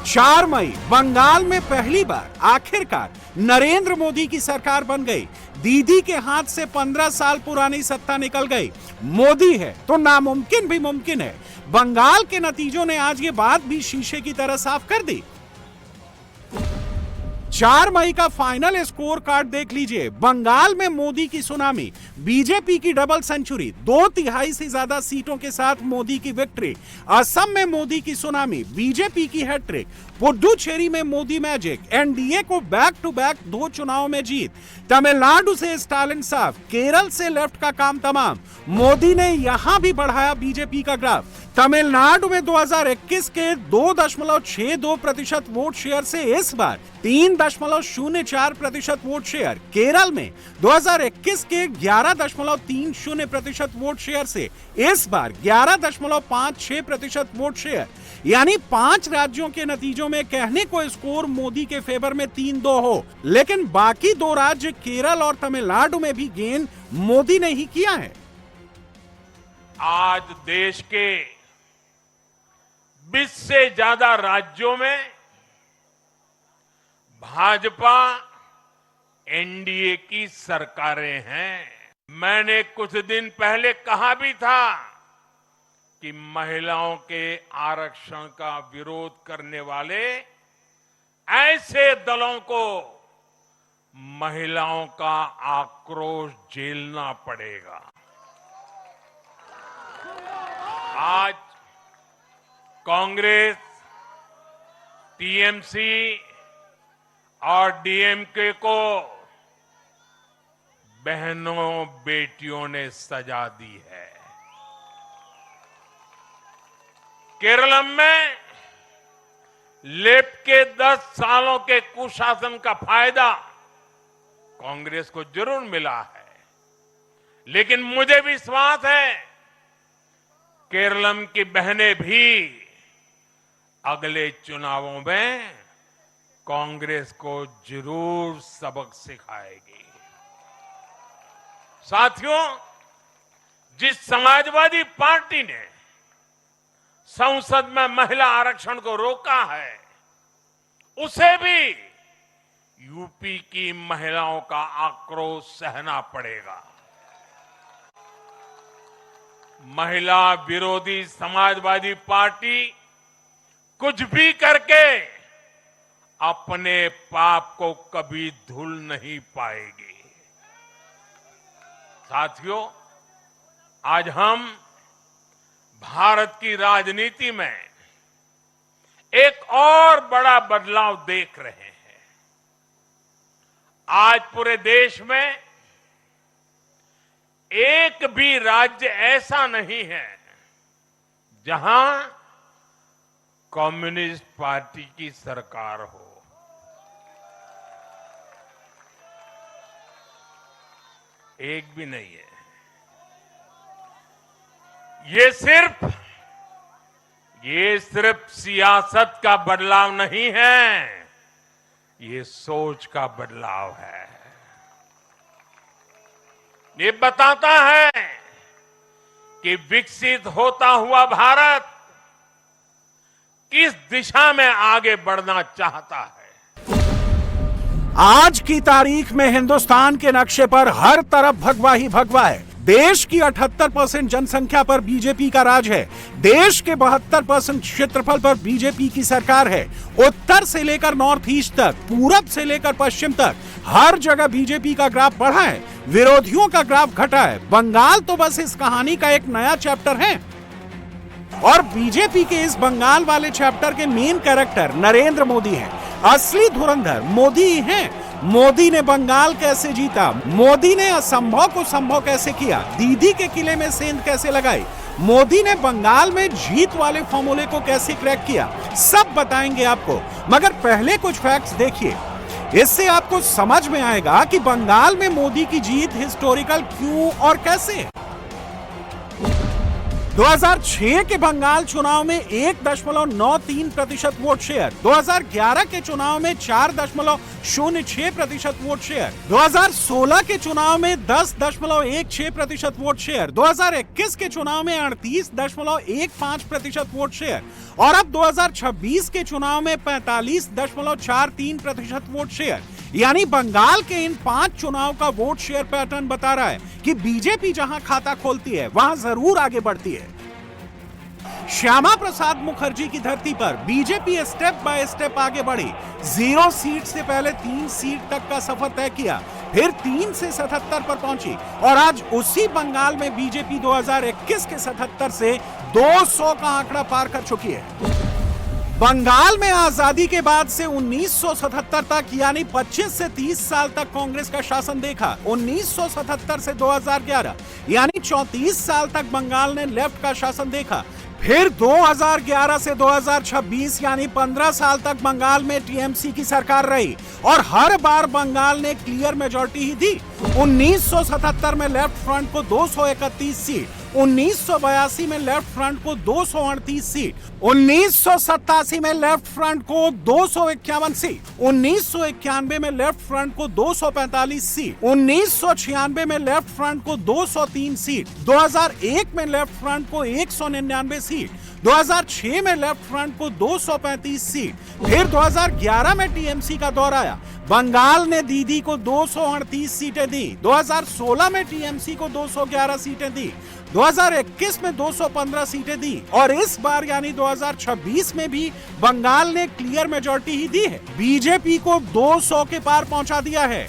4 मई बंगाल में पहली बार आखिरकार नरेंद्र मोदी की सरकार बन गई। दीदी के हाथ से 15 साल पुरानी सत्ता निकल गई। मोदी है तो नामुमकिन भी मुमकिन है। बंगाल के नतीजों ने आज ये बात भी शीशे की तरह साफ कर दी। 4 मई का फाइनल स्कोर कार्ड देख लीजिए। बंगाल में मोदी की सुनामी, बीजेपी की डबल सेंचुरी, 2/3 से ज्यादा सीटों के साथ मोदी की विक्ट्री। असम में मोदी की सुनामी, बीजेपी की हैट्रिक। पुडुचेरी में मोदी मैजिक, एनडीए को बैक टू बैक 2 चुनाव में जीत। तमिलनाडु से स्टालिन साफ, केरल से लेफ्ट का काम तमाम। मोदी ने यहां भी बढ़ाया बीजेपी का ग्राफ। तमिलनाडु में 2021 के 2.62% वोट शेयर से इस बार 3.04% वोट शेयर, केरल में 2021 के 11.30% वोट शेयर से इस बार 11.56% वोट शेयर, यानी 5 राज्यों के नतीजों में कहने को स्कोर मोदी के फेवर में 3-2 हो, लेकिन बाकी 2 राज्य केरल और तमिलनाडु में भी गेन मोदी ने ही किया है। आज देश के 20 से ज्यादा राज्यों में भाजपा एनडीए की सरकारें हैं। मैंने कुछ दिन पहले कहा भी था कि महिलाओं के आरक्षण का विरोध करने वाले ऐसे दलों को महिलाओं का आक्रोश झेलना पड़ेगा। आज कांग्रेस, टीएमसी और डीएमके को बहनों बेटियों ने सजा दी है। केरल में लेफ्ट के 10 सालों के कुशासन का फायदा कांग्रेस को जरूर मिला है, लेकिन मुझे विश्वास है केरल की बहनें भी अगले चुनावों में कांग्रेस को जरूर सबक सिखाएगी। साथियों, जिस समाजवादी पार्टी ने संसद में महिला आरक्षण को रोका है, उसे भी यूपी की महिलाओं का आक्रोश सहना पड़ेगा। महिला विरोधी समाजवादी पार्टी कुछ भी करके अपने पाप को कभी धुल नहीं पाएगी। साथियों, आज हम भारत की राजनीति में एक और बड़ा बदलाव देख रहे हैं। आज पूरे देश में एक भी राज्य ऐसा नहीं है जहां कम्युनिस्ट पार्टी की सरकार हो। एक भी नहीं है। ये सिर्फ सियासत का बदलाव नहीं है, ये सोच का बदलाव है। ये बताता है कि विकसित होता हुआ भारत किस दिशा में आगे बढ़ना चाहता है। आज की तारीख में हिंदुस्तान के नक्शे पर हर तरफ भगवा ही भगवा है। देश की 78% जनसंख्या पर बीजेपी का राज है। देश के 72% क्षेत्रफल पर बीजेपी की सरकार है। उत्तर से लेकर नॉर्थ ईस्ट तक, पूरब से लेकर पश्चिम तक हर जगह बीजेपी का ग्राफ बढ़ा है, विरोधियों का ग्राफ घटा है। बंगाल तो बस इस कहानी का एक नया चैप्टर है और बीजेपी के इस बंगाल वाले चैप्टर के मेन कैरेक्टर नरेंद्र मोदी हैं। असली धुरंधर मोदी ही हैं। मोदी ने बंगाल कैसे जीता, मोदी ने असंभव को संभव कैसे किया, दीदी के किले में सेंध कैसे लगाई, मोदी ने बंगाल में जीत वाले फॉर्मूले को कैसे क्रैक किया, सब बताएंगे आपको। मगर पहले कुछ फैक्ट्स देखिए, इससे आपको समझ में आएगा कि बंगाल में मोदी की जीत हिस्टोरिकल क्यों और कैसे। 2006 के बंगाल चुनाव में 1.93% वोट शेयर, 2011 के चुनाव में 4.06% वोट शेयर, 2016 के चुनाव में 10.16% वोट शेयर, 2021 के चुनाव में 38.15% वोट शेयर और अब 2026 के चुनाव में 45.43% वोट शेयर। यानी बंगाल के इन 5 चुनाव का वोट शेयर पैटर्न बता रहा है कि बीजेपी जहां खाता खोलती है वहां जरूर आगे बढ़ती है। श्यामा प्रसाद मुखर्जी की धरती पर बीजेपी स्टेप बाय स्टेप आगे बढ़ी। 0 सीट से पहले 3 सीट तक का सफर तय किया, फिर 3 से 77 पर पहुंची और आज उसी बंगाल में बीजेपी 2021 के 77 से 200 का आंकड़ा पार कर चुकी है। बंगाल में आजादी के बाद से 1977 तक यानी 25 से 30 साल तक कांग्रेस का शासन देखा। 1977 से 2011 यानी 34 साल तक बंगाल ने लेफ्ट का शासन देखा। फिर 2011 से 2026 यानी 15 साल तक बंगाल में टीएमसी की सरकार रही और हर बार बंगाल ने क्लियर मेजॉरिटी ही दी। 1977 में लेफ्ट फ्रंट को 231 सीट, 1982 में लेफ्ट फ्रंट को 238 सीट, 1987 में लेफ्ट फ्रंट को 251 सीट, 1991 में लेफ्ट फ्रंट को 245 सीट, 1996 में लेफ्ट फ्रंट को 203 सीट, 2001 में लेफ्ट फ्रंट को 199 सीट, 2006 में लेफ्ट फ्रंट को 235 सीट, फिर 2011 में टीएमसी का दौर आया। बंगाल ने दीदी को 238 सीटें दी, 2016 में टीएमसी को 211 सीटें दी, 2021 में 215 सीटें दी और इस बार यानी 2026 में भी बंगाल ने क्लियर मेजॉरिटी ही दी है। बीजेपी को 200 के पार पहुंचा दिया है।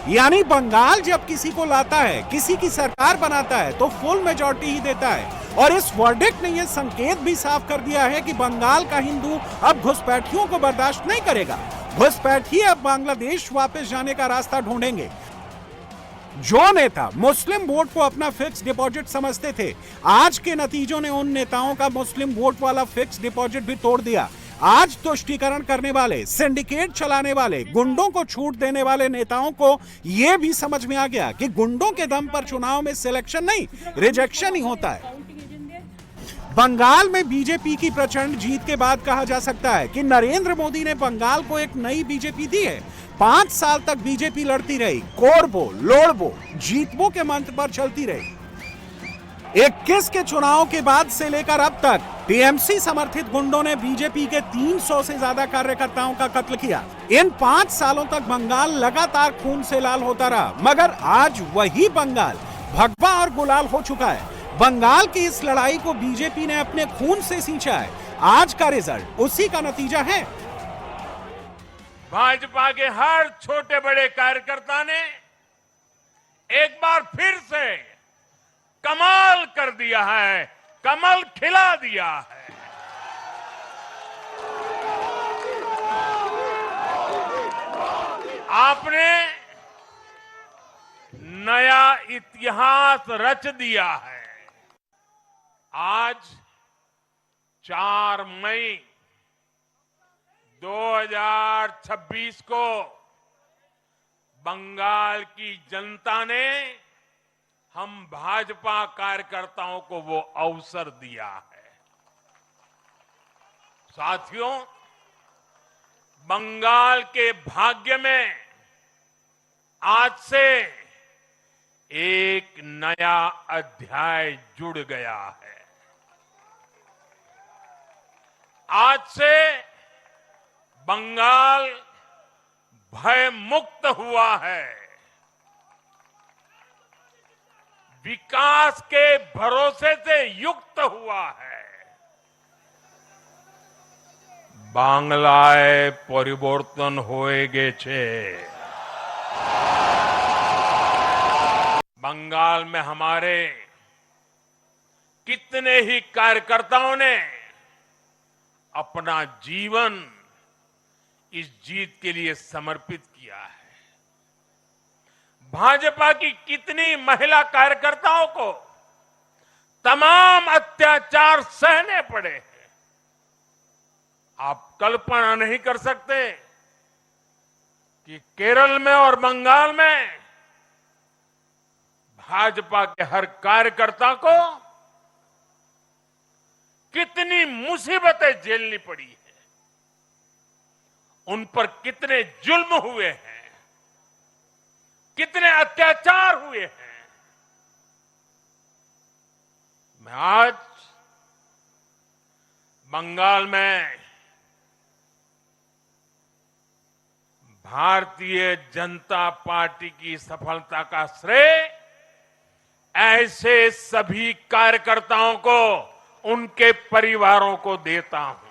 यानी बंगाल जब किसी को लाता है, किसी की सरकार बनाता है तो फुल मेजॉरिटी ही देता है और इस वर्डिक्ट ने यह संकेत भी साफ कर दिया है कि बंगाल का हिंदू अब घुसपैठियों को बर्दाश्त नहीं करेगा। घुसपैठी अब बांग्लादेश वापस जाने का रास्ता ढूंढेंगे। जो नेता मुस्लिम वोट को अपना फिक्स डिपॉजिट समझते थे, आज के नतीजों ने उन नेताओं का मुस्लिम वोट वाला फिक्स डिपॉजिट भी तोड़ दिया। आज तुष्टीकरण करने वाले, सिंडिकेट चलाने वाले, गुंडों को छूट देने वाले नेताओं को यह भी समझ में आ गया कि गुंडों के दम पर चुनाव में सिलेक्शन नहीं, रिजेक्शन ही होता है। बंगाल में बीजेपी की प्रचंड जीत के बाद कहा जा सकता है कि नरेंद्र मोदी ने बंगाल को एक नई बीजेपी दी है। 5 साल तक बीजेपी लड़ती रही, कोरबो, लोड़बो, जीतबो के मंत्र पर चलती रही। 21 के चुनाव के बाद से लेकर अब तक टीएमसी समर्थित गुंडों ने बीजेपी के 300 से ज्यादा कार्यकर्ताओं का कत्ल किया। इन 5 सालों तक बंगाल लगातार खून से लाल होता रहा, मगर आज वही बंगाल भगवा और गुलाल हो चुका है। बंगाल की इस लड़ाई को बीजेपी ने अपने खून से सींचा है। आज का रिजल्ट उसी का नतीजा है। भाजपा के हर छोटे बड़े कार्यकर्ता ने एक बार फिर से कमाल कर दिया है, कमल खिला दिया है। आपने नया इतिहास रच दिया है। आज 4 मई 2026 को बंगाल की जनता ने हम भाजपा कार्यकर्ताओं को वो अवसर दिया है। साथियों, बंगाल के भाग्य में आज से एक नया अध्याय जुड़ गया है। आज से बंगाल भय मुक्त हुआ है, विकास के भरोसे से युक्त हुआ है। बांग्लाय परिवर्तन होए गेछे। बंगाल में हमारे कितने ही कार्यकर्ताओं ने अपना जीवन इस जीत के लिए समर्पित किया है। भाजपा की कितनी महिला कार्यकर्ताओं को तमाम अत्याचार सहने पड़े हैं। आप कल्पना नहीं कर सकते कि केरल में और बंगाल में भाजपा के हर कार्यकर्ता को कितनी मुसीबतें झेलनी पड़ी है, उन पर कितने जुल्म हुए हैं, कितने अत्याचार हुए हैं। मैं आज बंगाल में भारतीय जनता पार्टी की सफलता का श्रेय ऐसे सभी कार्यकर्ताओं को, उनके परिवारों को देता हूं।